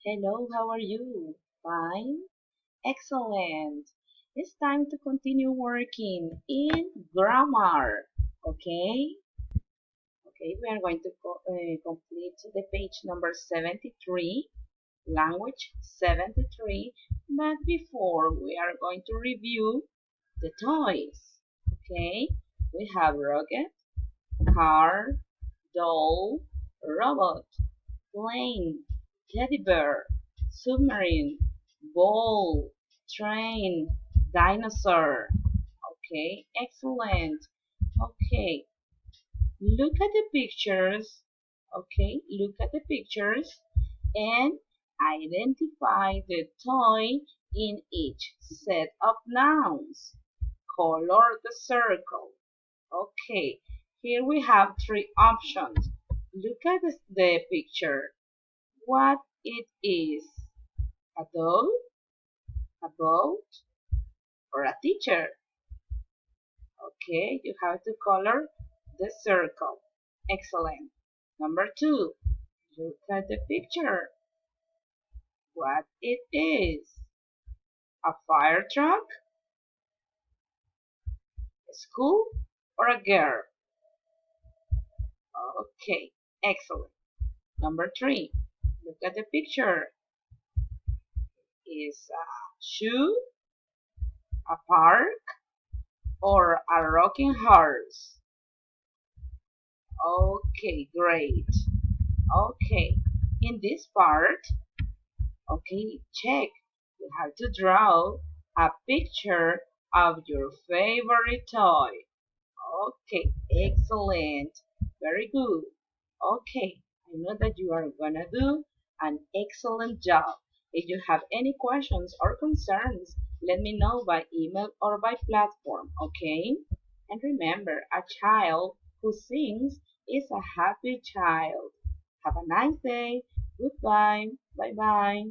Hello, how are you? Fine? Excellent. It's time to continue working in grammar. Okay? Okay, we are going to complete the page number 73, language 73. But before, we are going to review the toys. Okay? We have rocket, car, doll, robot, plane, teddy bear, submarine, ball, train, dinosaur. Okay, excellent. Okay, look at the pictures. Okay, look at the pictures and identify the toy in each set of nouns. Color the circle. Okay, here we have three options. Look at the picture. What it is? A doll, a boat, or a teacher? Okay, you have to color the circle. Excellent. Number two, look at the picture. What it is? A fire truck, a school, or a girl? Okay, excellent. Number three, look at the picture. Is a shoe, a park, or a rocking horse? Okay, great. Okay, in this part, okay, check. You have to draw a picture of your favorite toy. Okay, excellent. Very good. Okay, I know that you are gonna do an excellent job. If you have any questions or concerns, let me know by email or by platform, okay? And remember, a child who sings is a happy child. Have a nice day. Goodbye. Bye bye.